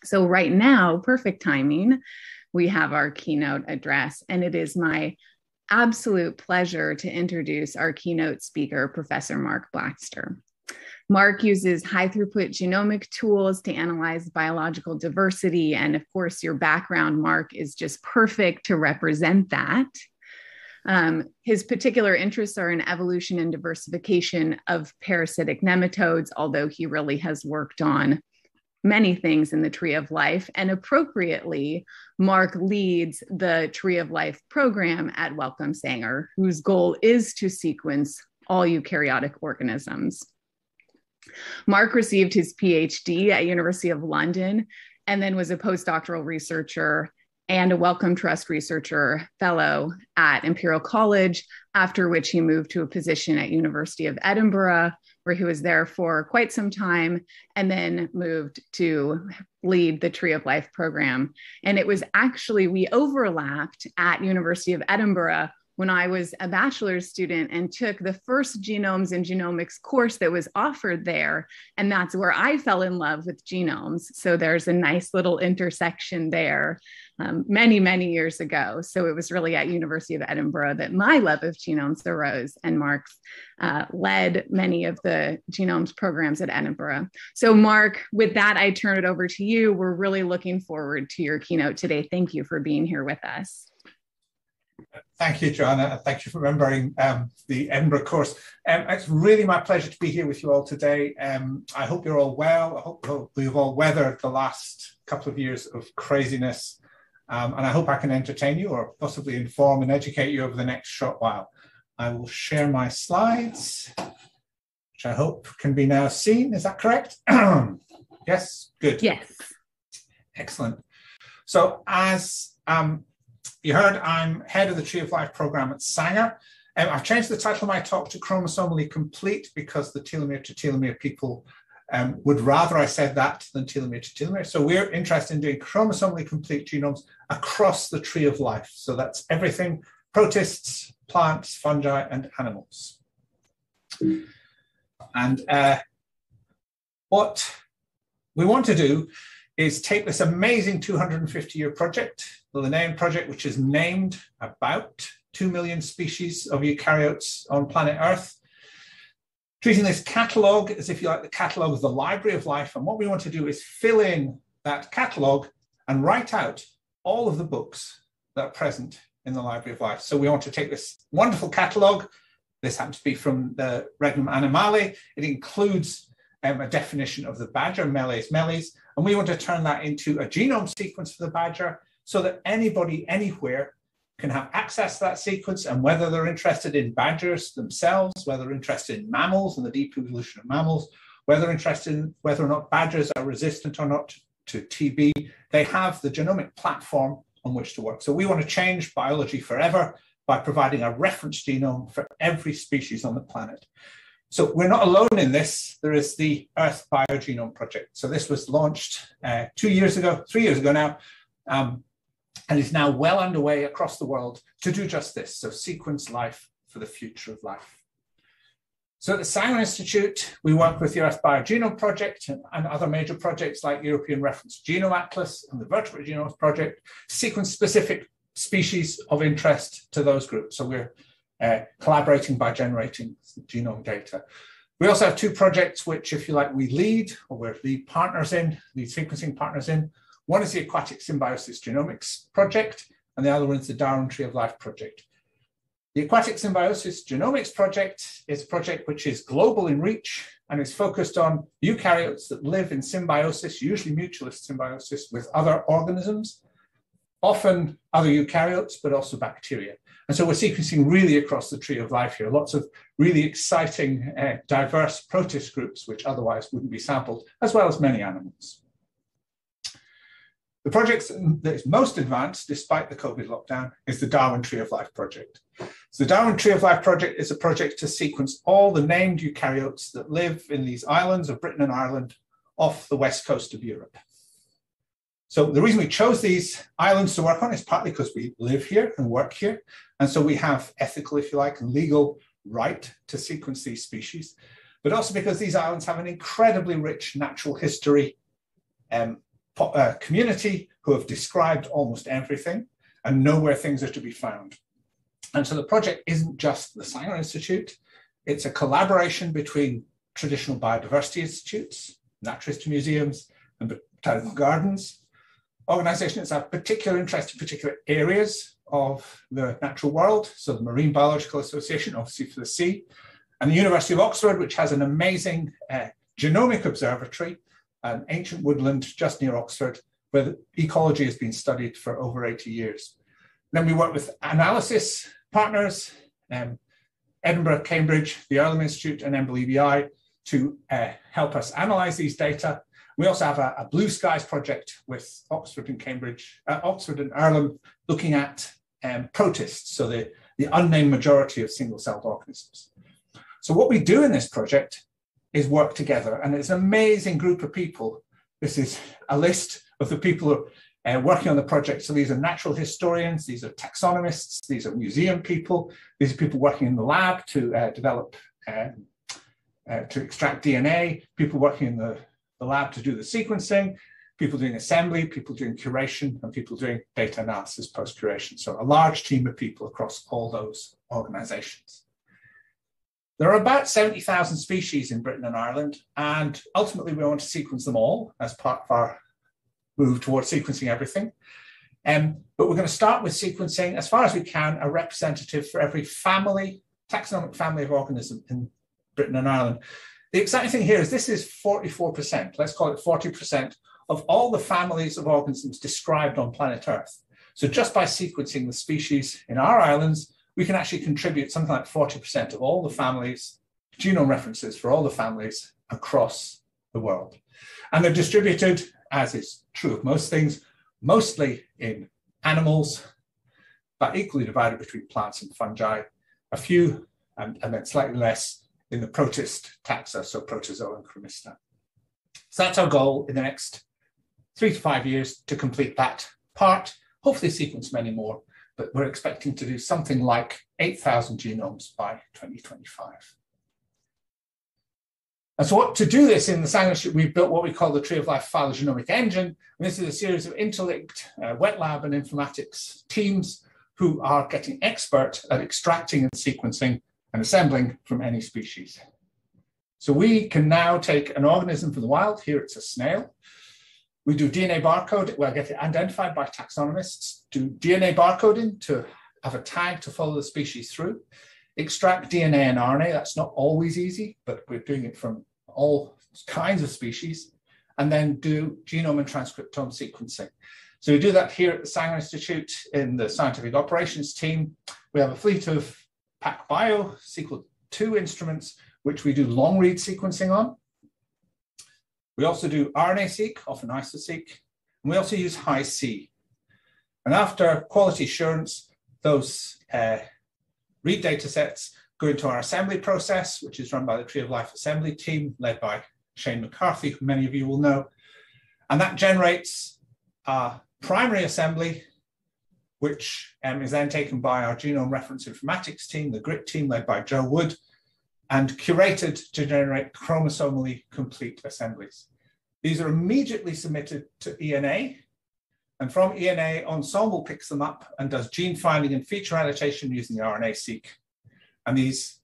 So right now, perfect timing, we have our keynote address, and it is my absolute pleasure to introduce our keynote speaker, Professor Mark Blaxter. Mark uses high throughput genomic tools to analyze biological diversity. And of course, your background, Mark, is just perfect to represent that. His particular interests are in evolution and diversification of parasitic nematodes, although he really has worked on many things in the Tree of Life. And appropriately, Mark leads the Tree of Life program at Wellcome Sanger, whose goal is to sequence all eukaryotic organisms. Mark received his PhD at University of London and then was a postdoctoral researcher and a Wellcome Trust researcher fellow at Imperial College, after which he moved to a position at University of Edinburgh, where he was there for quite some time, and then moved to lead the Tree of Life program. And it was actually, we overlapped at University of Edinburgh when I was a bachelor's student and took the first genomes and genomics course that was offered there. And that's where I fell in love with genomes. So there's a nice little intersection there many, many years ago. So it was really at University of Edinburgh that my love of genomes arose, and Mark's led many of the genomes programs at Edinburgh. So Mark, with that, I turn it over to you. We're really looking forward to your keynote today. Thank you for being here with us. Thank you, Joanna. Thank you for remembering the Edinburgh course. It's really my pleasure to be here with you all today. I hope you're all well. I hope we've all weathered the last couple of years of craziness. And I hope I can entertain you or possibly inform and educate you over the next short while. I will share my slides, which I hope can be now seen. Is that correct? Yes, good. Yes. Excellent. So as you heard, I'm head of the Tree of Life program at Sanger. I've changed the title of my talk to Chromosomally Complete because the telomere to telomere people would rather I said that than telomere to telomere. So we're interested in doing chromosomally complete genomes across the Tree of Life. So that's everything, protists, plants, fungi, and animals. And what we want to do is take this amazing 250-year project, the Linnaean project, which is named about 2 million species of eukaryotes on planet Earth, treating this catalogue as if you like the catalogue of the Library of Life. And what we want to do is fill in that catalogue and write out all of the books that are present in the Library of Life. So we want to take this wonderful catalogue. This happens to be from the Regnum Animale. It includes a definition of the badger, Meles meles, and we want to turn that into a genome sequence for the badger so that anybody, anywhere, can have access to that sequence, and whether they're interested in badgers themselves, whether they're interested in mammals and the deep evolution of mammals, whether they're interested in whether or not badgers are resistant or not to TB, they have the genomic platform on which to work. So we want to change biology forever by providing a reference genome for every species on the planet. So we're not alone in this. There is the Earth Biogenome Project. So this was launched 3 years ago now, and is now well underway across the world to do just this. So sequence life for the future of life. So at the Sanger Institute, we work with the Earth Biogenome Project and other major projects like European Reference Genome Atlas and the Vertebrate Genomes Project, sequence specific species of interest to those groups. So we're collaborating by generating genome data. We also have two projects which, if you like, we lead, or we're lead partners in, lead sequencing partners in. One is the Aquatic Symbiosis Genomics Project, and the other one is the Darwin Tree of Life Project. The Aquatic Symbiosis Genomics Project is a project which is global in reach and is focused on eukaryotes that live in symbiosis, usually mutualist symbiosis, with other organisms, often other eukaryotes, but also bacteria. And so we're sequencing really across the Tree of Life here, lots of really exciting, diverse protist groups, which otherwise wouldn't be sampled, as well as many animals. The project that is most advanced, despite the COVID lockdown, is the Darwin Tree of Life Project. So the Darwin Tree of Life Project is a project to sequence all the named eukaryotes that live in these islands of Britain and Ireland off the west coast of Europe. So the reason we chose these islands to work on is partly because we live here and work here. And so we have ethical, if you like, and legal right to sequence these species, but also because these islands have an incredibly rich natural history, community who have described almost everything and know where things are to be found. And so the project isn't just the Sanger Institute, it's a collaboration between traditional biodiversity institutes, naturalist museums, and botanical gardens, organizations that have particular interest in particular areas of the natural world, so the Marine Biological Association, obviously for the sea, and the University of Oxford, which has an amazing genomic observatory, an ancient woodland just near Oxford, where the ecology has been studied for over 80 years. Then we work with analysis partners, Edinburgh, Cambridge, the Earlham Institute, and EBI to help us analyze these data. We also have a Blue Skies project with Oxford and Cambridge, Oxford and Earlham, looking at protists, so the unnamed majority of single-celled organisms. So what we do in this project is work together, and it's an amazing group of people. This is a list of the people who are working on the project. So these are natural historians, these are taxonomists, these are museum people, these are people working in the lab to develop, to extract DNA, people working in the lab to do the sequencing, people doing assembly, people doing curation, and people doing data analysis post-curation. So a large team of people across all those organizations. There are about 70,000 species in Britain and Ireland, and ultimately we want to sequence them all as part of our move towards sequencing everything. But we're going to start with sequencing, as far as we can, a representative for every family, taxonomic family of organism in Britain and Ireland. The exciting thing here is this is 44%, let's call it 40%, of all the families of organisms described on planet Earth. So just by sequencing the species in our islands, we can actually contribute something like 40% of all the families, genome references for all the families across the world. And they're distributed, as is true of most things, mostly in animals, but equally divided between plants and fungi, a few, and then slightly less in the protist taxa, so Protozoa and Chromista. So that's our goal in the next 3 to 5 years to complete that part, hopefully sequence many more, but we're expecting to do something like 8,000 genomes by 2025. And so to do this in the Sanger Institute, we've built what we call the Tree of Life phylogenomic engine. And this is a series of interlinked wet lab and informatics teams who are getting expert at extracting and sequencing and assembling from any species. So we can now take an organism from the wild. Here it's a snail. We do DNA barcode, we'll get it identified by taxonomists, do DNA barcoding to have a tag to follow the species through, extract DNA and RNA, that's not always easy, but we're doing it from all kinds of species, and then do genome and transcriptome sequencing. So we do that here at the Sanger Institute in the scientific operations team. We have a fleet of PacBio Sequel II instruments, which we do long read sequencing on. We also do RNA-seq, often isoseq, and we also use Hi-C. And after quality assurance, those read data sets go into our assembly process, which is run by the Tree of Life assembly team, led by Shane McCarthy, who many of you will know. And that generates a primary assembly, which is then taken by our genome reference informatics team, the GRIT team, led by Joe Wood, and curated to generate chromosomally complete assemblies. These are immediately submitted to ENA, and from ENA, Ensemble picks them up and does gene finding and feature annotation using the RNA-seq. And these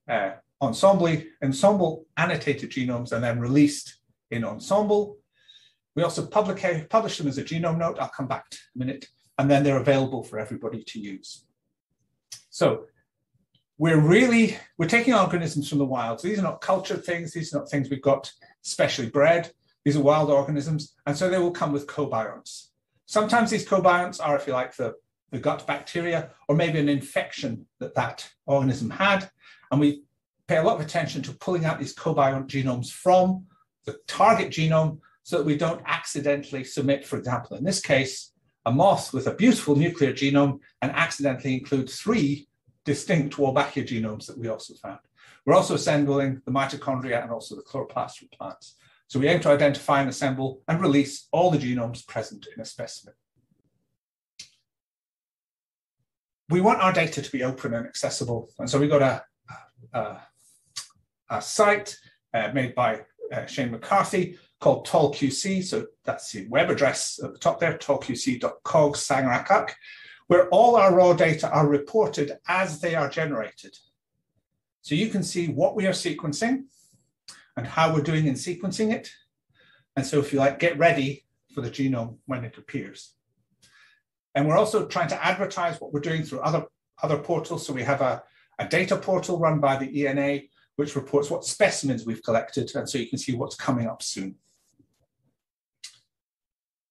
Ensemble annotated genomes are then released in Ensemble. We also publish them as a genome note, I'll come back to in a minute, and then they're available for everybody to use. So we're taking organisms from the wild. So these are not cultured things, these are not things we've got specially bred. These are wild organisms, and so they will come with cobionts. Sometimes these cobionts are, if you like, the gut bacteria, or maybe an infection that organism had, and we pay a lot of attention to pulling out these cobiont genomes from the target genome so that we don't accidentally submit, for example, in this case, a moth with a beautiful nuclear genome and accidentally include 3 distinct Wolbachia genomes that we also found. We're also assembling the mitochondria and also the chloroplast from plants. So we aim to identify and assemble and release all the genomes present in a specimen. We want our data to be open and accessible. And so we got a site made by Shane McCarthy, called TolQC. So that's the web address at the top there, tolqc.cog/sangrakak, where all our raw data are reported as they are generated. So you can see what we are sequencing and how we're doing in sequencing it. And so if you like, get ready for the genome when it appears. And we're also trying to advertise what we're doing through other portals. So we have a data portal run by the ENA, which reports what specimens we've collected. And so you can see what's coming up soon.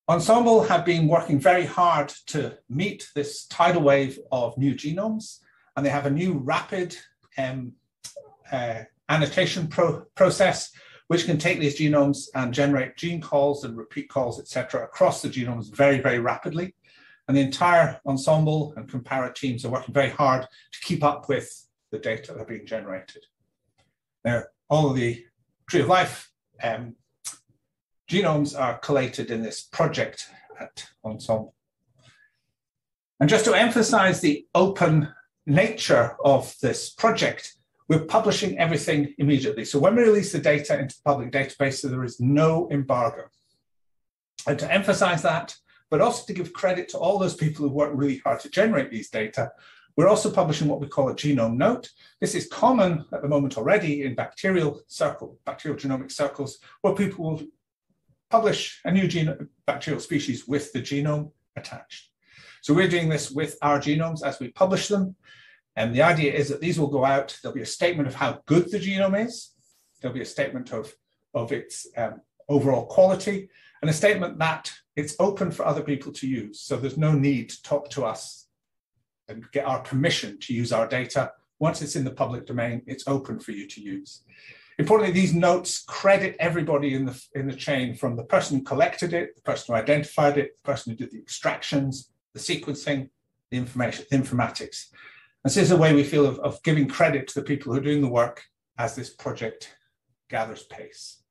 Ensemble have been working very hard to meet this tidal wave of new genomes. And they have a new rapid annotation process, which can take these genomes and generate gene calls and repeat calls, etc., across the genomes very, very rapidly. And the entire Ensemble and Compara teams are working very hard to keep up with the data that are being generated. Now, all of the Tree of Life genomes are collated in this project at Ensemble. And just to emphasize the open nature of this project, we're publishing everything immediately. So when we release the data into the public database, so there is no embargo. And to emphasize that, but also to give credit to all those people who work really hard to generate these data, we're also publishing what we call a genome note. This is common at the moment already in bacterial genomic circles, where people will publish a new bacterial species with the genome attached. So we're doing this with our genomes as we publish them. And the idea is that these will go out. There'll be a statement of how good the genome is. There'll be a statement of its overall quality, and a statement that it's open for other people to use. So there's no need to talk to us and get our permission to use our data. Once it's in the public domain, it's open for you to use. Importantly, these notes credit everybody in the chain, from the person who collected it, the person who identified it, the person who did the extractions, the sequencing, the informatics. And so this is a way we feel of giving credit to the people who are doing the work as this project gathers pace.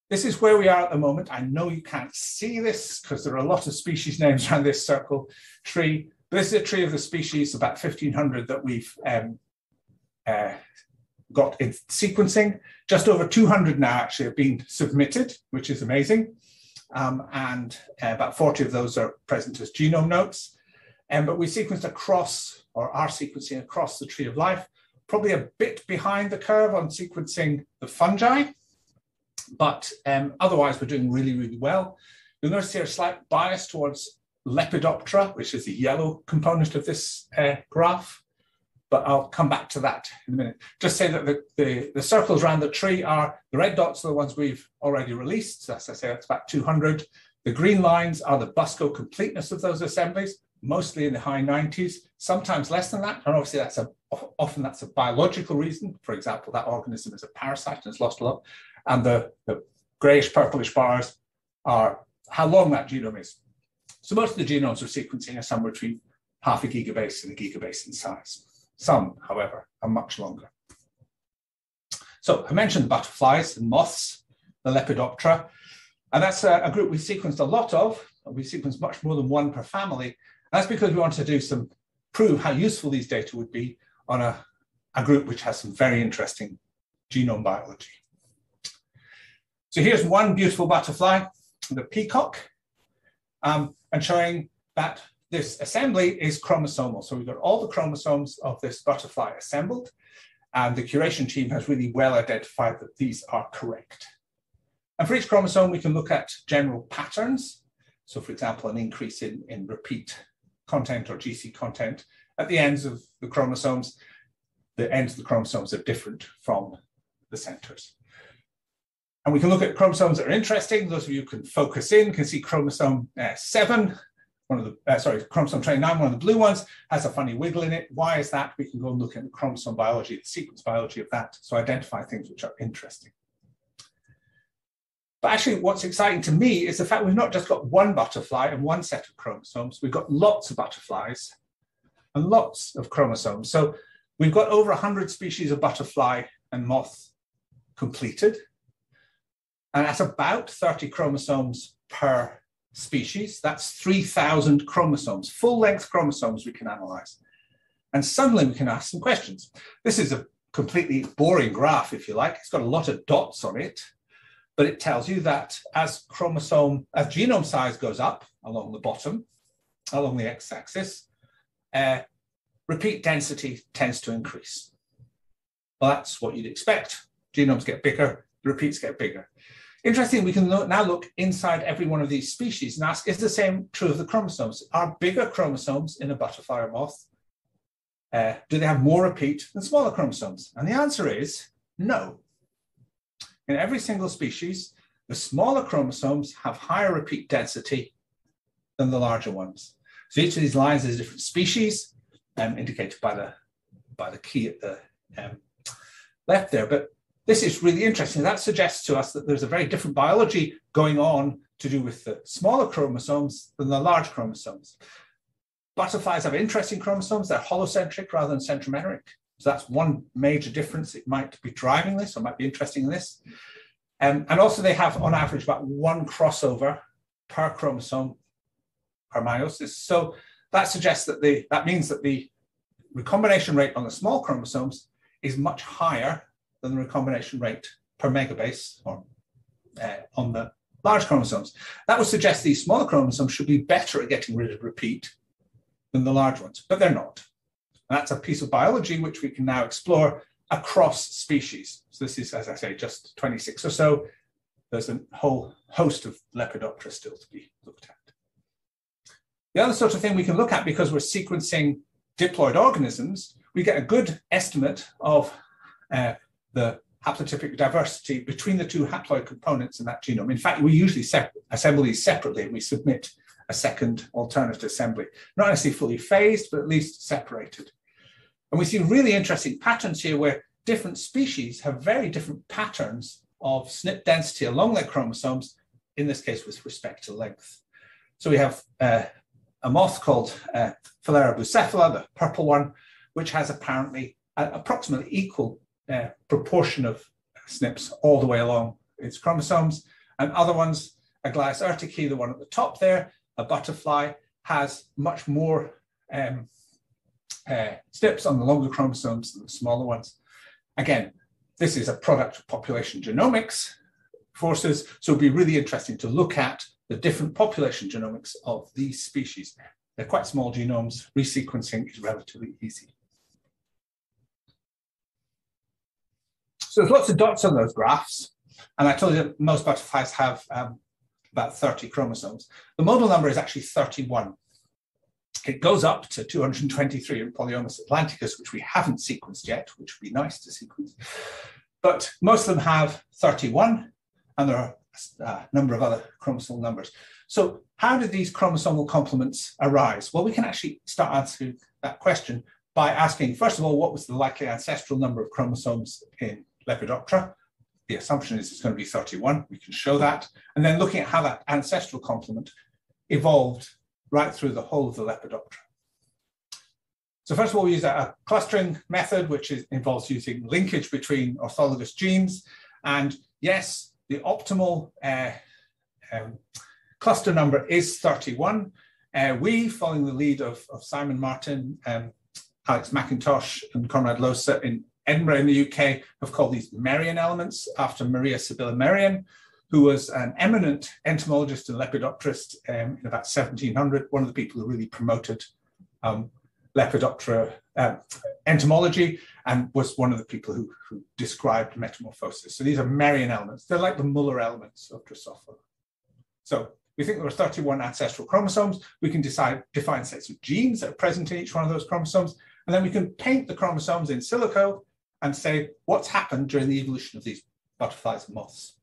This is where we are at the moment. I know you can't see this because there are a lot of species names around this circle tree. But this is a tree of the species, about 1,500 that we've got in sequencing. Just over 200 now actually have been submitted, which is amazing. And about 40 of those are present as genome notes. But we sequenced across, or are sequencing across the Tree of Life, probably a bit behind the curve on sequencing the fungi, but otherwise we're doing really, really well. You'll notice here a slight bias towards Lepidoptera, which is the yellow component of this graph, but I'll come back to that in a minute. Just say that the circles around the tree are, the red dots are the ones we've already released. So as I say, that's about 200. The green lines are the Busco completeness of those assemblies, mostly in the high 90s, sometimes less than that. And obviously often that's a biological reason. For example, that organism is a parasite and has lost a lot. And the grayish purplish bars are how long that genome is. So most of the genomes we're sequencing are somewhere between half a gigabase and a gigabase in size. Some, however, are much longer. So I mentioned butterflies and moths, the Lepidoptera, and that's a group we've sequenced a lot of. We sequenced much more than one per family. That's because we want to prove how useful these data would be on a group which has some very interesting genome biology. So here's one beautiful butterfly, the peacock, and showing that this assembly is chromosomal. So we've got all the chromosomes of this butterfly assembled, and the curation team has really well identified that these are correct. And for each chromosome, we can look at general patterns. So for example, an increase in repeat content or GC content at the ends of the chromosomes. The ends of the chromosomes are different from the centers. And we can look at chromosomes that are interesting. Those of you who can focus in can see chromosome 7, chromosome 29, one of the blue ones, has a funny wiggle in it. Why is that? We can go and look at the chromosome biology, the sequence biology of that, so identify things which are interesting. But actually, what's exciting to me is the fact we've not just got one butterfly and one set of chromosomes, we've got lots of butterflies and lots of chromosomes. So we've got over 100 species of butterfly and moth completed. And that's about 30 chromosomes per species. That's 3,000 chromosomes, full-length chromosomes we can analyze. And suddenly we can ask some questions. This is a completely boring graph, if you like. It's got a lot of dots on it. but it tells you that as genome size goes up along the bottom, along the x-axis, repeat density tends to increase. Well, that's what you'd expect. Genomes get bigger, the repeats get bigger. Interesting, we can now look inside every one of these species and ask, is the same true of the chromosomes? Are bigger chromosomes in a butterfly or moth, do they have more repeat than smaller chromosomes? And the answer is no. In every single species, the smaller chromosomes have higher repeat density than the larger ones. So each of these lines is a different species, indicated by the key at the left there. But this is really interesting. That suggests to us that there's a very different biology going on to do with the smaller chromosomes than the large chromosomes. Butterflies have interesting chromosomes. They're holocentric rather than centromeric. So that's one major difference. It might be driving this or might be interesting in this. And also they have, on average, about one crossover per chromosome per meiosis. So that suggests that that means that the recombination rate on the small chromosomes is much higher than the recombination rate per megabase or on the large chromosomes. That would suggest these smaller chromosomes should be better at getting rid of repeat than the large ones, but they're not. And that's a piece of biology which we can now explore across species. So this is, as I say, just 26 or so. There's a whole host of Lepidoptera still to be looked at. The other sort of thing we can look at, because we're sequencing diploid organisms, we get a good estimate of the haplotypic diversity between the two haploid components in that genome. In fact, we usually assemble these separately and we submit a second alternate assembly. Not necessarily fully phased, but at least separated. And we see really interesting patterns here where different species have very different patterns of SNP density along their chromosomes, in this case with respect to length. So we have a moth called Philera bucephala, the purple one, which has apparently approximately equal proportion of SNPs all the way along its chromosomes. And other ones, Aglais urticae, the one at the top there, a butterfly, has much more SNPs on the longer chromosomes than the smaller ones. Again, this is a product of population genomics forces, so it'll be really interesting to look at the different population genomics of these species. They're quite small genomes. Resequencing is relatively easy. So there's lots of dots on those graphs. And I told you that most butterflies have about 30 chromosomes. The model number is actually 31. It goes up to 223 in Polyomus atlanticus, which we haven't sequenced yet, which would be nice to sequence. But most of them have 31, and there are a number of other chromosomal numbers. So how did these chromosomal complements arise? Well, we can actually start answering that question by asking, first of all, what was the likely ancestral number of chromosomes in Lepidoptera? The assumption is it's going to be 31. We can show that. And then looking at how that ancestral complement evolved right through the whole of the Lepidoptera. So first of all, we use a clustering method, which involves using linkage between orthologous genes. And yes, the optimal cluster number is 31. We, following the lead of Simon Martin, Alex McIntosh, and Conrad Losa in Edinburgh in the UK, have called these Merian elements after Maria Sibylla Merian, who was an eminent entomologist and lepidopterist in about 1700, one of the people who really promoted Lepidoptera entomology, and was one of the people who described metamorphosis. So these are Merian elements. They're like the Muller elements of Drosophila. So we think there are 31 ancestral chromosomes. We can define sets of genes that are present in each one of those chromosomes, and then we can paint the chromosomes in silico and say what's happened during the evolution of these butterflies and moths.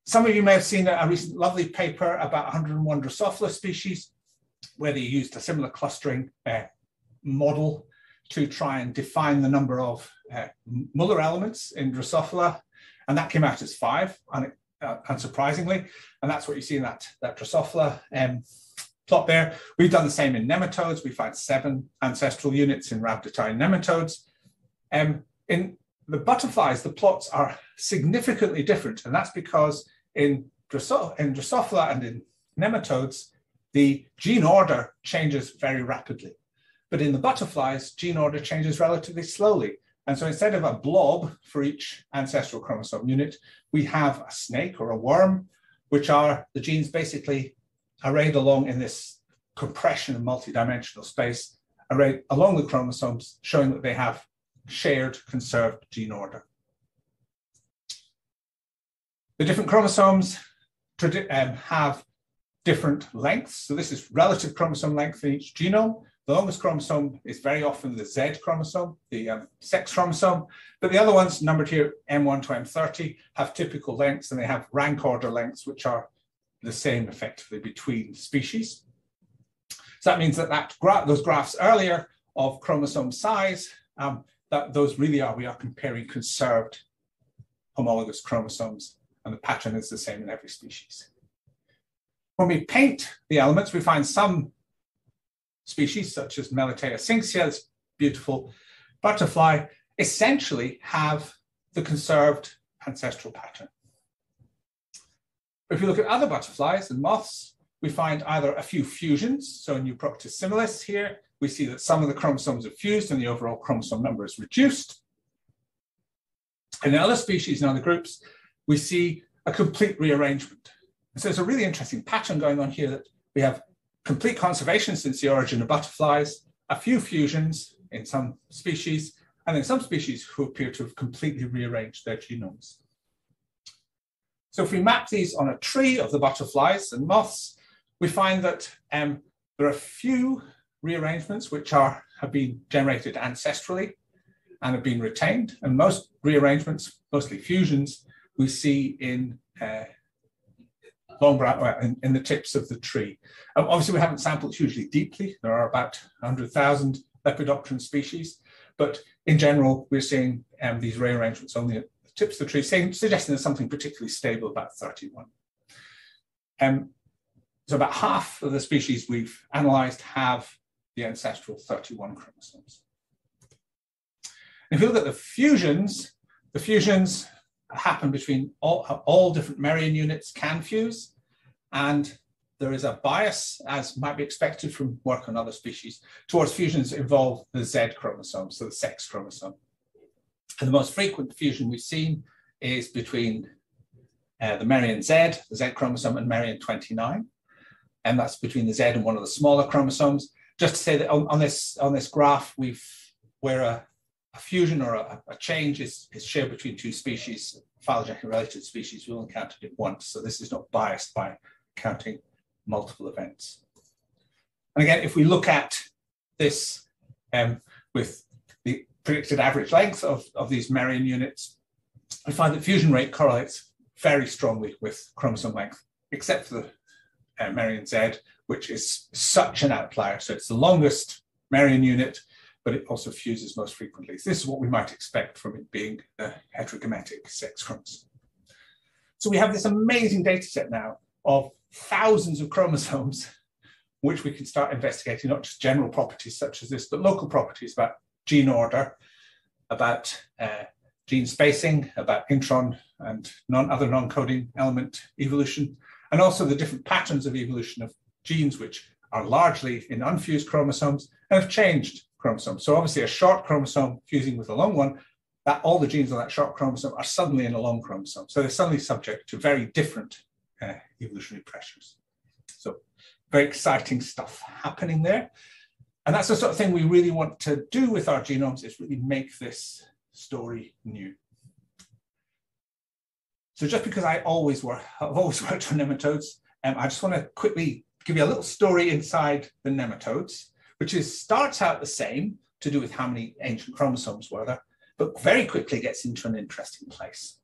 Some of you may have seen a recent lovely paper about 101 Drosophila species, where they used a similar clustering model to try and define the number of Muller elements in Drosophila, and that came out as 5, unsurprisingly, and that's what you see in that Drosophila plot there. We've done the same in nematodes. We find 7 ancestral units in Rhabditine nematodes. In the butterflies, the plots are significantly different, and that's because in Drosophila and in nematodes, the gene order changes very rapidly. But in the butterflies, gene order changes relatively slowly. And so instead of a blob for each ancestral chromosome unit, we have a snake or a worm, which are the genes basically arrayed along in this compression of multidimensional space, arrayed along the chromosomes, showing that they have shared conserved gene order. The different chromosomes have different lengths. So this is relative chromosome length in each genome. The longest chromosome is very often the Z chromosome, the sex chromosome, but the other ones numbered here, M1 to M30, have typical lengths, and they have rank order lengths, which are the same effectively between species. So that means that, those graphs earlier of chromosome size, those really are, we are comparing conserved homologous chromosomes, and the pattern is the same in every species. When we paint the elements, we find some species, such as Melitea syncytia, this beautiful butterfly, essentially have the conserved ancestral pattern. If we look at other butterflies and moths, we find either a few fusions. So in Euproctis similis here, we see that some of the chromosomes are fused and the overall chromosome number is reduced. In other species and other groups, we see a complete rearrangement. And so there's a really interesting pattern going on here, that we have complete conservation since the origin of butterflies, a few fusions in some species, and then some species who appear to have completely rearranged their genomes. So if we map these on a tree of the butterflies and moths, we find that there are a few rearrangements which have been generated ancestrally and have been retained, and most rearrangements, mostly fusions, we see in in the tips of the tree. Obviously, we haven't sampled hugely deeply. There are about 100,000 Lepidopteran species, but in general, we're seeing these rearrangements only at the tips of the tree, suggesting there's something particularly stable about 31. So about half of the species we've analysed have the ancestral 31 chromosomes. If you look at the fusions happen between all different Merian units can fuse, and there is a bias, as might be expected from work on other species, towards fusions that involve the Z chromosome, so the sex chromosome. And the most frequent fusion we've seen is between the Merian Z, the Z chromosome, and Merian 29, and that's between the Z and one of the smaller chromosomes. Just to say that on this graph, where a fusion or a change is shared between two species, phylogenetically related species, we only counted it once. So this is not biased by counting multiple events. And again, if we look at this with the predicted average length of these Merian units, we find that fusion rate correlates very strongly with chromosome length, except for the Merian Z, which is such an outlier. So it's the longest Merian unit, but it also fuses most frequently. So this is what we might expect from it being a heterogametic sex chromosome. So we have this amazing data set now of thousands of chromosomes, which we can start investigating, not just general properties such as this, but local properties about gene order, about gene spacing, about intron and other non-coding element evolution, and also the different patterns of evolution of genes, which are largely in unfused chromosomes and have changed chromosomes. So obviously a short chromosome fusing with a long one, that all the genes on that short chromosome are suddenly in a long chromosome. So they're suddenly subject to very different evolutionary pressures. So very exciting stuff happening there. And that's the sort of thing we really want to do with our genomes, is really make this story new. So just because I've always worked on nematodes, I just want to quickly give you a little story inside the nematodes, which starts out the same, to do with how many ancient chromosomes were there, but very quickly gets into an interesting place.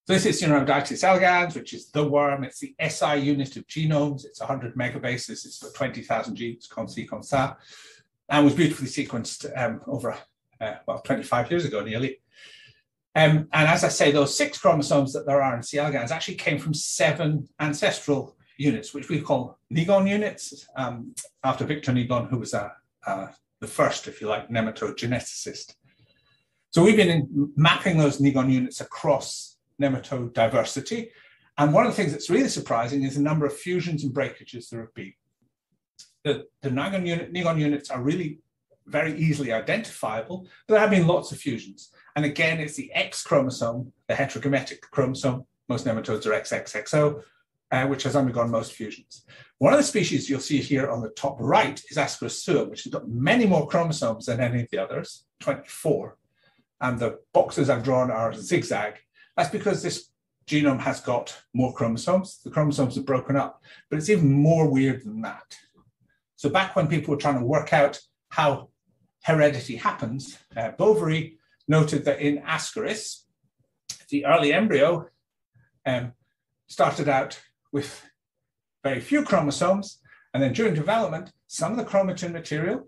So this is Caenorhabditis elegans, which is the worm. It's the SI unit of genomes. It's 100 megabases. It's got 20,000 genes, comme ci, comme ça, and was beautifully sequenced over, 25 years ago nearly. And as I say, those 6 chromosomes that there are in C. elegans actually came from 7 ancestral units, which we call Nigon units, after Victor Nigon, who was the first, if you like, nematode geneticist. So we've been mapping those Nigon units across nematode diversity. And one of the things that's really surprising is the number of fusions and breakages there have been. The Nigon units are really very easily identifiable, but there have been lots of fusions. And again, it's the X chromosome, the heterogametic chromosome. Most nematodes are XXXO, which has undergone most fusions. One of the species you'll see here on the top right is Ascaris suum, which has got many more chromosomes than any of the others, 24. And the boxes I've drawn are zigzag. That's because this genome has got more chromosomes. The chromosomes are broken up, but it's even more weird than that. So back when people were trying to work out how heredity happens, Bovary noted that in Ascaris, the early embryo started out with very few chromosomes, and then during development, some of the chromatin material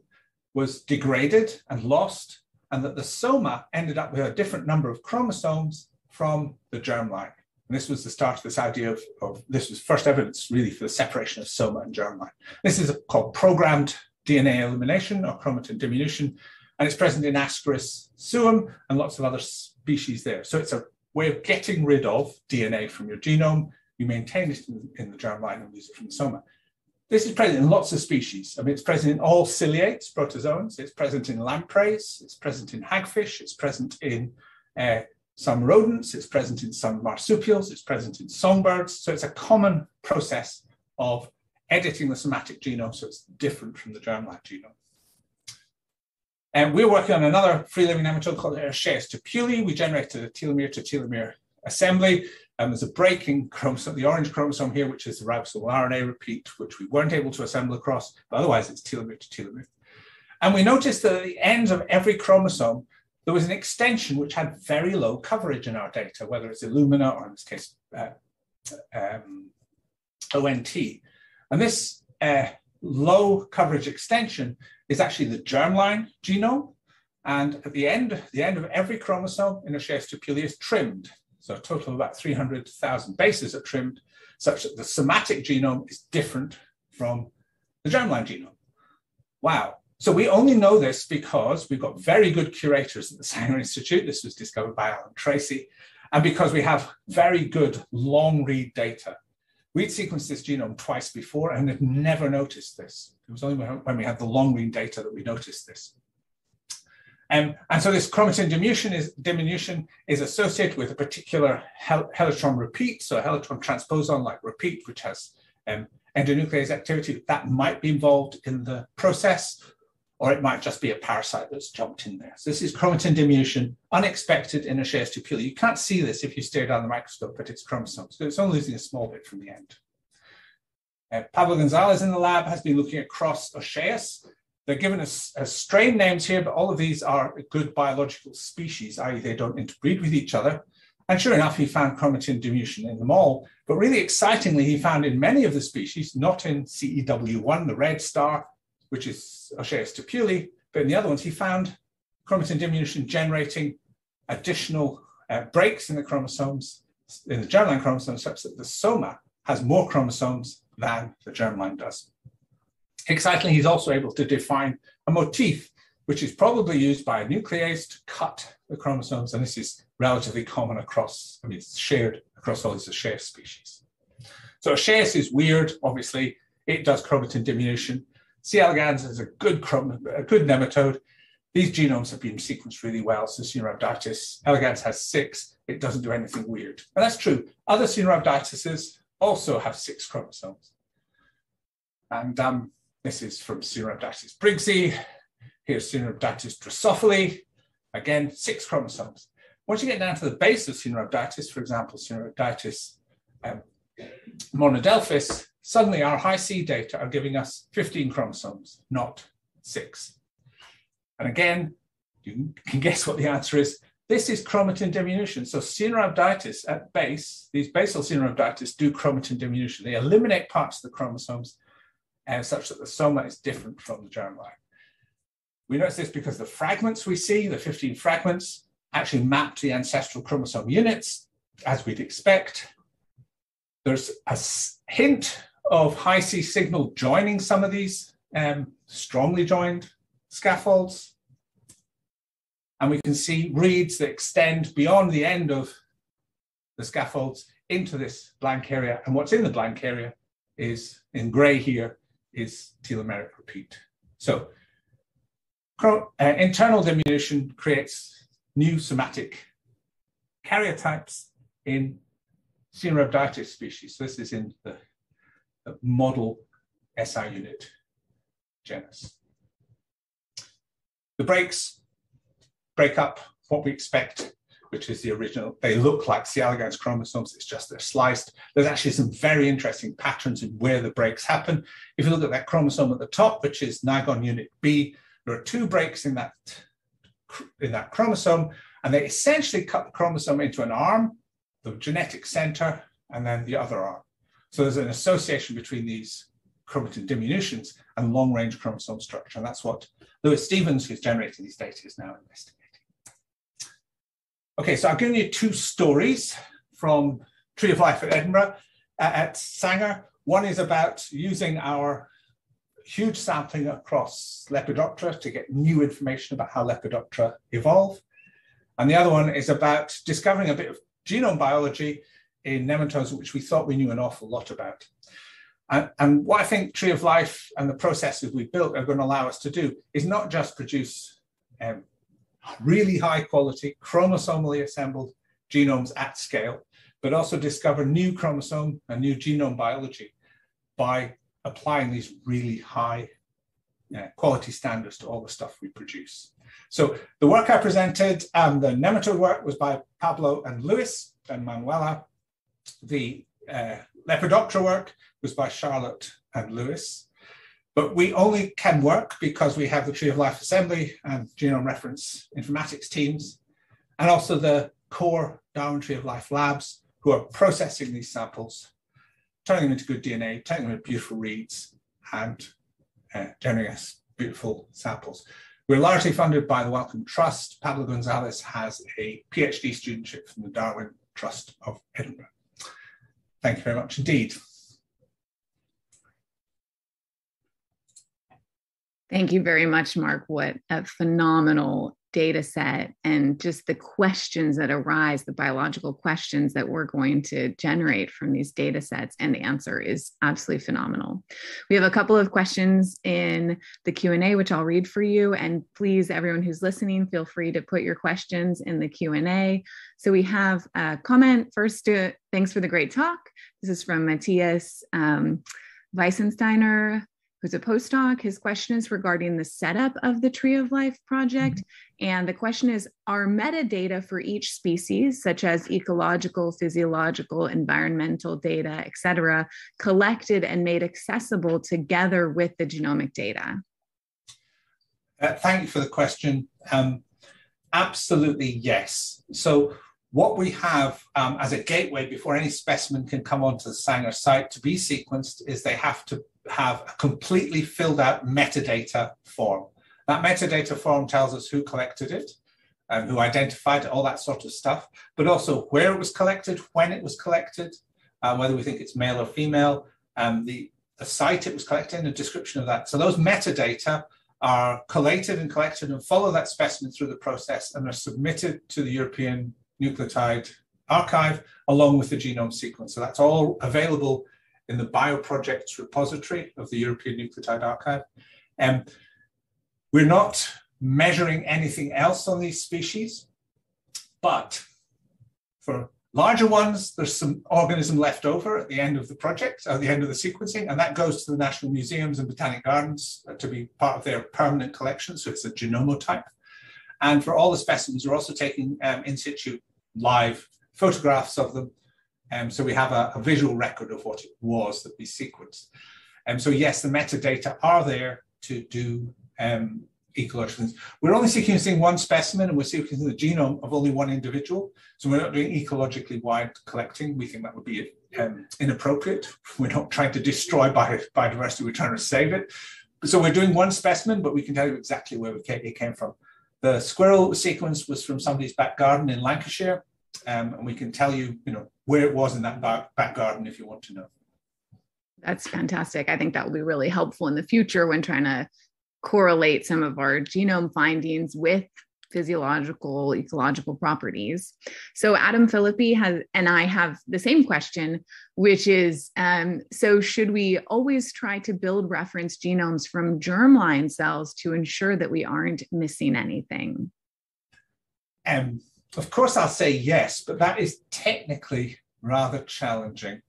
was degraded and lost, and that the soma ended up with a different number of chromosomes from the germline. And this was the start of this idea of this was first evidence really for the separation of soma and germline. This is called programmed DNA elimination or chromatin diminution, and it's present in Ascaris suum and lots of other species there. So it's a way of getting rid of DNA from your genome. You maintain it in the germline and lose it from the soma. This is present in lots of species. I mean, it's present in all ciliates, protozoans. It's present in lampreys. It's present in hagfish. It's present in some rodents. It's present in some marsupials. It's present in songbirds. So it's a common process of editing the somatic genome so it's different from the germline genome. And we're working on another free-living nematode called Aglais tupuli. We generated a telomere to telomere assembly. There's a break in chromosome, the orange chromosome here, which is the ribosomal RNA repeat, which we weren't able to assemble across, but otherwise it's telomere to telomere. And we noticed that at the ends of every chromosome, there was an extension which had very low coverage in our data, whether it's Illumina or in this case, ONT. And this low coverage extension is actually the germline genome. And at the end of every chromosome in Aglais tupuli is trimmed. So a total of about 300,000 bases are trimmed, such that the somatic genome is different from the germline genome. Wow. So we only know this because we've got very good curators at the Sanger Institute. This was discovered by Alan Tracy. And because we have very good long read data. We'd sequenced this genome twice before and had never noticed this. It was only when we had the long read data that we noticed this. And so this chromatin diminution is associated with a particular helitron repeat, so a helitron transposon-like repeat, which has endonuclease activity. That might be involved in the process, or it might just be a parasite that's jumped in there. So this is chromatin diminution, unexpected in Aglais tupuli. You can't see this if you stare down the microscope, but it's chromosomes. So it's only losing a small bit from the end. Pablo Gonzalez in the lab has been looking across Aglais. They're given us strain names here, but all of these are good biological species, i.e. they don't interbreed with each other. And sure enough, he found chromatin diminution in them all. But really excitingly, he found in many of the species, not in CEW1, the red star, which is Aglais tupuli, but in the other ones, he found chromatin diminution generating additional breaks in the chromosomes, in the germline chromosomes, such that the soma has more chromosomes than the germline does. Excitingly, he's also able to define a motif, which is probably used by a nuclease to cut the chromosomes, and this is relatively common across, I mean, it's shared across all these Aglais species. So Aglais is weird, obviously. It does chromatin diminution. C. elegans is a good nematode. These genomes have been sequenced really well. So Caenorhabditis, elegans has 6. It doesn't do anything weird. And that's true. Other Caenorhabditises also have 6 chromosomes. And this is from Caenorhabditis briggsii. Here's Caenorhabditis drosophila. Again, 6 chromosomes. Once you get down to the base of Caenorhabditis, for example, Caenorhabditis monodelphis, suddenly our high C data are giving us 15 chromosomes, not 6. And again, you can guess what the answer is. This is chromatin diminution. So Caenorhabditis at base, these basal Caenorhabditis do chromatin diminution. They eliminate parts of the chromosomes such that the soma is different from the germline. We notice this because the fragments we see, the 15 fragments, actually map to the ancestral chromosome units, as we'd expect. There's a hint of high C signal joining some of these strongly joined scaffolds. And we can see reads that extend beyond the end of the scaffolds into this blank area. And what's in the blank area is, in gray here, is telomeric repeat. So internal diminution creates new somatic karyotypes in Caenorhabditis species. So this is in the model SI unit genus. The breaks break up what we expect, which is the original. They look like the elegans chromosomes, it's just they're sliced. There's actually some very interesting patterns in where the breaks happen. If you look at that chromosome at the top, which is Nigon unit B, there are two breaks in that chromosome, and they essentially cut the chromosome into an arm, the genetic center, and then the other arm. So there's an association between these chromatin diminutions and long-range chromosome structure. And that's what Lewis Stevens, who's generating these data, is now investigating. Okay, so I've given you two stories from Tree of Life at Edinburgh, at Sanger. One is about using our huge sampling across Lepidoptera to get new information about how Lepidoptera evolve. And the other one is about discovering a bit of genome biology in nematodes, which we thought we knew an awful lot about. And what I think Tree of Life and the processes we built are going to allow us to do is not just produce really high quality chromosomally assembled genomes at scale, but also discover new chromosome and new genome biology by applying these really high quality standards to all the stuff we produce. So the work I presented, the nematode work, was by Pablo and Luis and Manuela. The Lepidoptera work was by Charlotte and Lewis. But we only can work because we have the Tree of Life Assembly and Genome Reference Informatics teams, and also the core Darwin Tree of Life labs who are processing these samples, turning them into good DNA, turning them into beautiful reads, and generating us beautiful samples. We're largely funded by the Wellcome Trust. Pablo Gonzalez has a PhD studentship from the Darwin Trust of Edinburgh. Thank you very much indeed. Thank you very much, Mark. What a phenomenal data set, and just the questions that arise, the biological questions that we're going to generate from these data sets, and the answer is absolutely phenomenal. We have a couple of questions in the Q&A, which I'll read for you, and please, everyone who's listening, feel free to put your questions in the Q&A. So we have a comment first. Thanks for the great talk. This is from Matthias Weissensteiner, who's a postdoc. His question is regarding the setup of the Tree of Life project. And the question is, are metadata for each species, such as ecological, physiological, environmental data, et cetera, collected and made accessible together with the genomic data? Thank you for the question. Absolutely, yes. So what we have as a gateway before any specimen can come onto the Sanger site to be sequenced is they have to have a completely filled out metadata form. That metadata form tells us who collected it and who identified it, all that sort of stuff, but also where it was collected, when it was collected, whether we think it's male or female, the site it was collected in, a description of that. So those metadata are collated and collected and follow that specimen through the process and are submitted to the European Nucleotide Archive along with the genome sequence. So that's all available in the bioprojects repository of the European Nucleotide Archive. We're not measuring anything else on these species, but for larger ones, there's some organism left over at the end of the project, at the end of the sequencing, and that goes to the National Museums and Botanic Gardens to be part of their permanent collection, so it's a genomotype. And for all the specimens, we're also taking in situ live photographs of them. So we have a visual record of what it was that we sequenced. So yes, the metadata are there to do ecological things. We're only sequencing one specimen, and we're sequencing the genome of only one individual. So we're not doing ecologically wide collecting. We think that would be inappropriate. We're not trying to destroy biodiversity, we're trying to save it. So we're doing one specimen, but we can tell you exactly where it came from. The squirrel sequence was from somebody's back garden in Lancashire. And we can tell you, where it was in that back garden if you want to know. That's fantastic. I think that will be really helpful in the future when trying to correlate some of our genome findings with physiological, ecological properties. So Adam Philippi and I have the same question, which is, so should we always try to build reference genomes from germline cells to ensure that we aren't missing anything? Of course, I'll say yes, but that is technically rather challenging.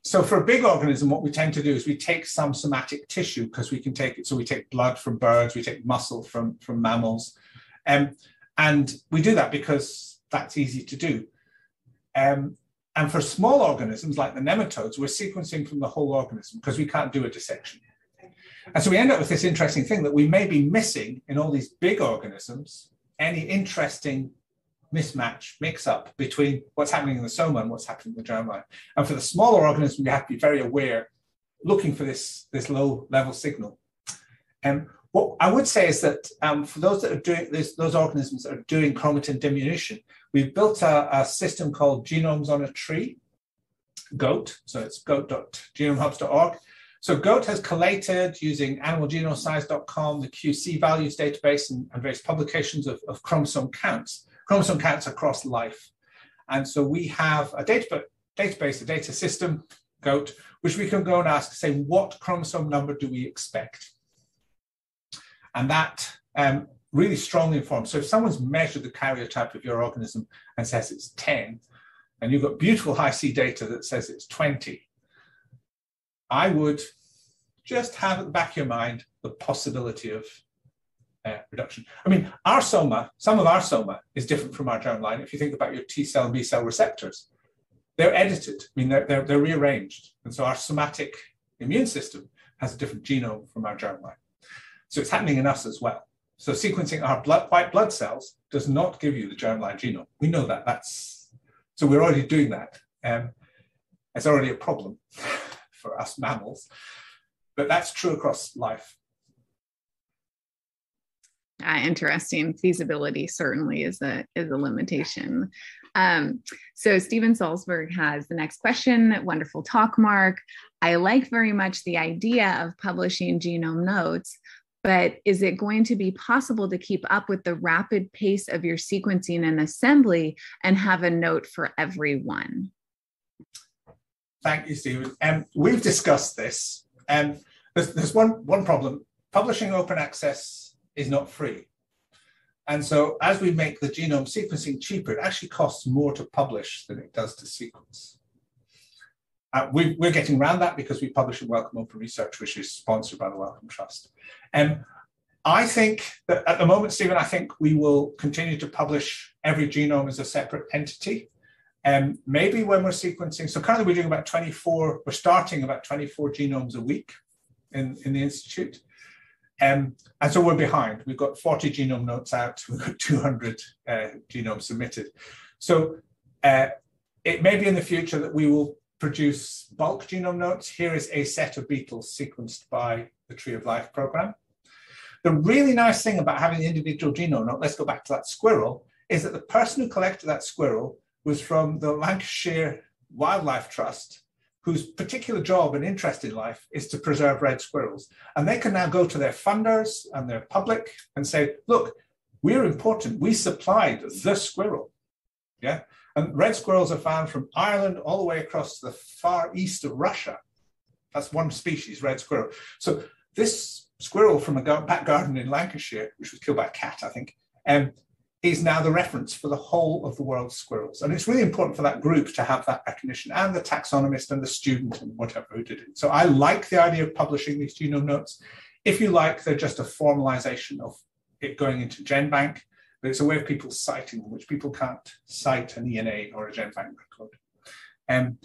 So for a big organism, what we tend to do is we take some somatic tissue because we can take it. So we take blood from birds, we take muscle from mammals. And we do that because that's easy to do. And for small organisms like the nematodes, we're sequencing from the whole organism because we can't do a dissection. And so we end up with this interesting thing that we may be missing in all these big organisms, any interesting mismatch, mix-up between what's happening in the soma and what's happening in the germline. And for the smaller organisms, we have to be very aware, looking for this low-level signal. And what I would say is that for those that are doing this, those organisms that are doing chromatin diminution, we've built a system called Genomes on a Tree, GOAT. So it's goat.genomehubs.org. So GOAT has collated using animalgenoscience.com, the QC values database, and various publications of chromosome counts across life. And so we have a database, a data system, GOAT, which we can go and ask, say, what chromosome number do we expect? And that really strongly informs. So if someone's measured the karyotype of your organism and says it's 10, and you've got beautiful high-C data that says it's 20, I would just have at the back of your mind the possibility of reduction. I mean, our soma, some of our soma is different from our germline. If you think about your T cell and B cell receptors, they're edited. I mean, they're rearranged. And so our somatic immune system has a different genome from our germline. So it's happening in us as well. So sequencing our white blood cells does not give you the germline genome. We know that. So we're already doing that. It's already a problem for us mammals, but that's true across life. Interesting. Feasibility certainly is a limitation. So Stephen Salzberg has the next question. Wonderful talk, Mark. I like very much the idea of publishing genome notes, but is it going to be possible to keep up with the rapid pace of your sequencing and assembly and have a note for everyone? Thank you, Stephen. We've discussed this. There's one problem. Publishing open access is not free. And so as we make the genome sequencing cheaper, it actually costs more to publish than it does to sequence. We're getting around that because we publish in Wellcome Open Research, which is sponsored by the Wellcome Trust. I think that at the moment, Stephen, I think we will continue to publish every genome as a separate entity. Maybe when we're sequencing, so currently we're doing about 24, we're starting about 24 genomes a week in the Institute. And so we're behind. We've got 40 genome notes out. We've got 200 genomes submitted. So it may be in the future that we will produce bulk genome notes. Here is a set of beetles sequenced by the Tree of Life program. The really nice thing about having the individual genome note, let's go back to that squirrel, is that the person who collected that squirrel was from the Lancashire Wildlife Trust, whose particular job and interest in life is to preserve red squirrels. And they can now go to their funders and their public and say, look, we're important. We supplied the squirrel. Yeah. And red squirrels are found from Ireland all the way across the far east of Russia. That's one species, red squirrel. So this squirrel from a back garden in Lancashire, which was killed by a cat, I think, is now the reference for the whole of the world's squirrels. And it's really important for that group to have that recognition, and the taxonomist and the student and whatever who did it. So I like the idea of publishing these genome notes. If you like, they're just a formalization of it going into GenBank, but it's a way of people citing them, which people can't cite an ENA or a GenBank record.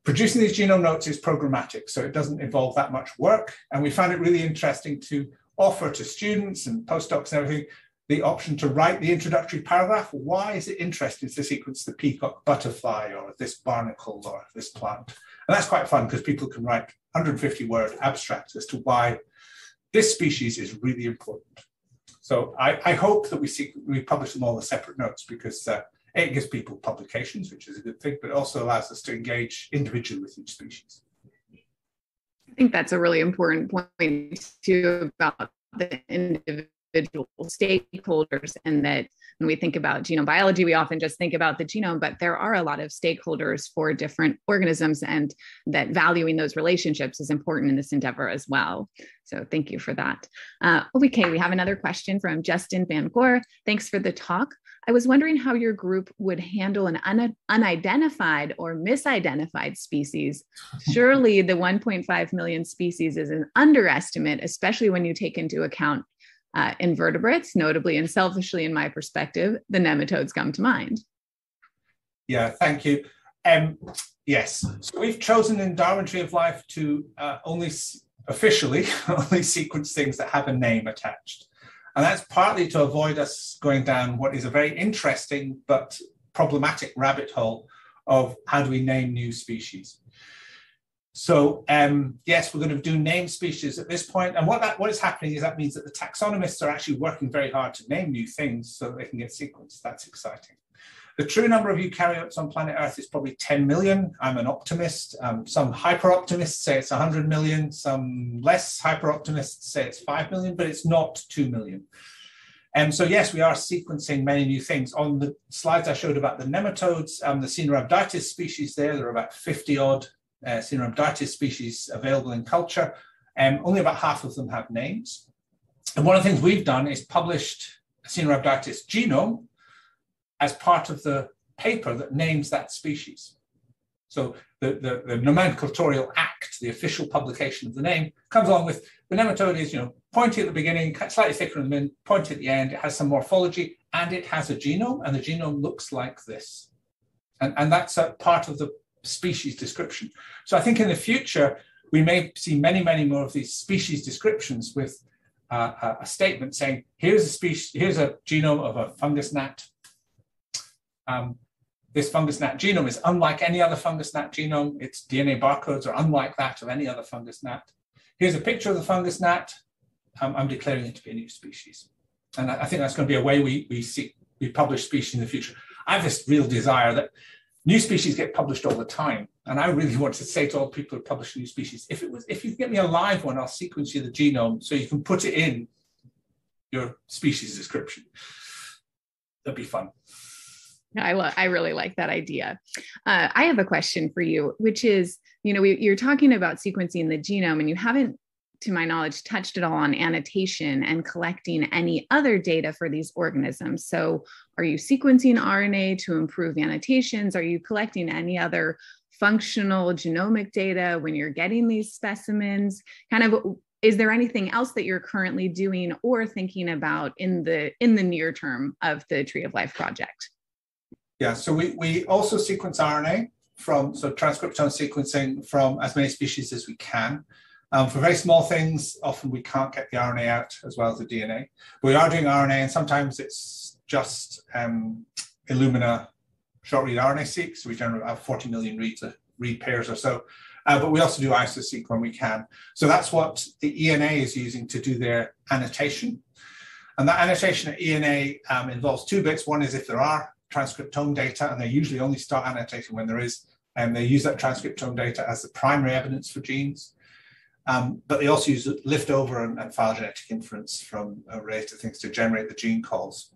Producing these genome notes is programmatic, so it doesn't involve that much work. And we found it really interesting to offer to students and postdocs and everything the option to write the introductory paragraph. Why is it interesting to sequence the peacock butterfly or this barnacle or this plant? And that's quite fun because people can write 150-word abstracts as to why this species is really important. So I hope that we publish them all as separate notes because it gives people publications, which is a good thing, but it also allows us to engage individually with each species. I think that's a really important point too about the individual individual stakeholders, and that when we think about genome biology, we often just think about the genome, but there are a lot of stakeholders for different organisms, and that valuing those relationships is important in this endeavor as well. So thank you for that. Okay, we have another question from Justin Van Gore. Thanks for the talk. I was wondering how your group would handle an unidentified or misidentified species. Surely the 1.5 million species is an underestimate, especially when you take into account invertebrates, notably and selfishly in my perspective, the nematodes come to mind. Yeah, thank you. Yes, so we've chosen in Darwin Tree of Life to officially only sequence things that have a name attached. And that's partly to avoid us going down what is a very interesting but problematic rabbit hole of how do we name new species. So yes, we're going to do named species at this point. And what is happening is that means that the taxonomists are actually working very hard to name new things so that they can get sequenced. That's exciting. The true number of eukaryotes on planet Earth is probably 10 million. I'm an optimist. Some hyper-optimists say it's 100 million. Some less hyper-optimists say it's 5 million, but it's not 2 million. So yes, we are sequencing many new things. On the slides I showed about the nematodes, the Caenorhabditis species there are about 50-odd Caenorhabditis species available in culture. Only about half of them have names. And one of the things we've done is published a Caenorhabditis genome as part of the paper that names that species. So the nomenclatorial act, the official publication of the name, comes along with the nematode is, pointy at the beginning, slightly thicker in the middle, pointy at the end. It has some morphology, and it has a genome, and the genome looks like this. And that's a part of the species description. So I think in the future, we may see many, many more of these species descriptions with a statement saying, here's a genome of a fungus gnat. This fungus gnat genome is unlike any other fungus gnat genome. Its DNA barcodes are unlike that of any other fungus gnat. Here's a picture of the fungus gnat. I'm declaring it to be a new species. And I think that's going to be a way we publish species in the future. I have this real desire that new species get published all the time. And I really want to say to all people who publish new species, if you get me a live one, I'll sequence you the genome so you can put it in your species description. That'd be fun. I really like that idea. I have a question for you, which is, you're talking about sequencing the genome, and you haven't, to my knowledge, touched at all on annotation and collecting any other data for these organisms. So are you sequencing RNA to improve annotations? Are you collecting any other functional genomic data when you're getting these specimens? Is there anything else that you're currently doing or thinking about in the near term of the Tree of Life project? Yeah, so we also sequence RNA transcriptome sequencing from as many species as we can. For very small things, often we can't get the RNA out as well as the DNA. But we are doing RNA, and sometimes it's just Illumina short-read RNA-seq, so we generate about 40 million read pairs or so. But we also do iso-seq when we can. So that's what the ENA is using to do their annotation. And that annotation at ENA involves two bits. One is if there are transcriptome data, and they usually only start annotating when there is, and they use that transcriptome data as the primary evidence for genes. But they also use liftover and phylogenetic inference from related things to generate the gene calls.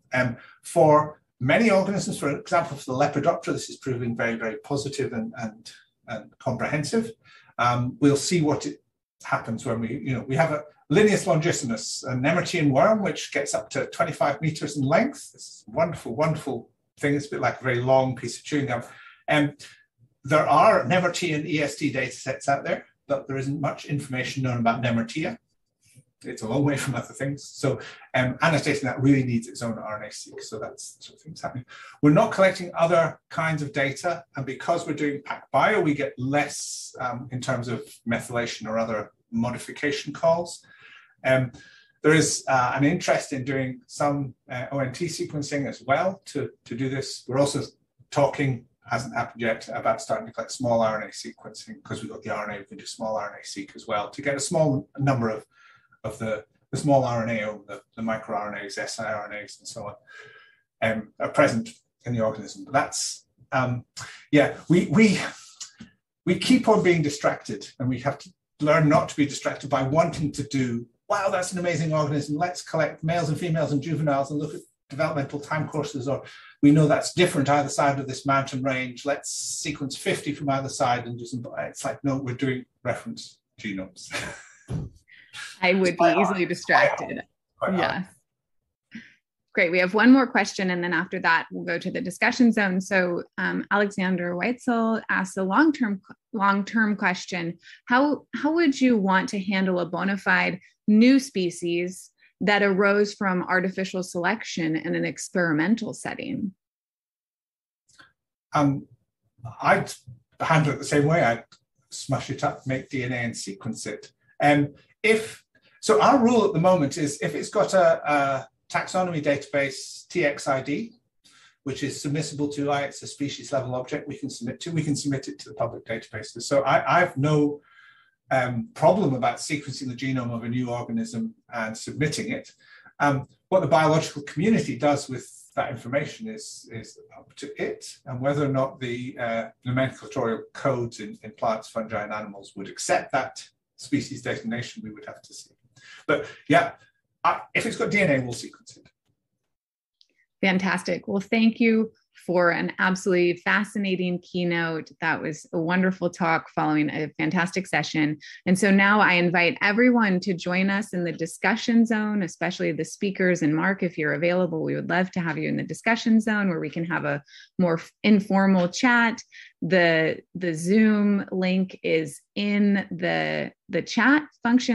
For many organisms, for example, for the Lepidoptera, this is proving very, very positive and comprehensive. We'll see what happens when we have a Lineus longissimus, a Nemertean worm, which gets up to 25 meters in length. This wonderful, wonderful thing. It's a bit like a very long piece of chewing gum. There are Nemertean ESD data sets out there, but there isn't much information known about Nemertea. It's a long way from other things. So annotating that really needs its own RNA-seq. So that's the sort of things happening. We're not collecting other kinds of data. And because we're doing PacBio, we get less in terms of methylation or other modification calls. There is an interest in doing some ONT sequencing as well to do this. We're also talking, hasn't happened yet, about starting to collect small RNA sequencing, because we've got the RNA, we can do small RNA-seq as well to get a small number of the small RNA, the microRNAs, siRNAs, and so on, are present in the organism. But that's, yeah, we keep on being distracted, and we have to learn not to be distracted by wanting to do wow, that's an amazing organism. Let's collect males and females and juveniles and look at developmental time courses, or we know that's different either side of this mountain range. Let's sequence 50 from either side and do some. It's like, no, we're doing reference genomes. I would be easily distracted. Yes. Great. We have one more question, and then after that, we'll go to the discussion zone. So Alexander Weitzel asks a long-term question. How would you want to handle a bona fide new species that arose from artificial selection in an experimental setting? I'd handle it the same way. I'd smash it up, make DNA and sequence it. So our rule at the moment is if it's got a taxonomy database TXID, which is submissible to it's a species level object we can submit it to the public databases. So I have no problem about sequencing the genome of a new organism and submitting it. What the biological community does with that information is up to it, and whether or not the nomenclatorial codes in plants, fungi, and animals would accept that species designation, we would have to see. But yeah, if it's got DNA, we'll sequence it. Fantastic. Well, thank you for an absolutely fascinating keynote. That was a wonderful talk following a fantastic session. And so now I invite everyone to join us in the discussion zone, especially the speakers. And Mark, if you're available, we would love to have you in the discussion zone where we can have a more informal chat. The Zoom link is in the chat function.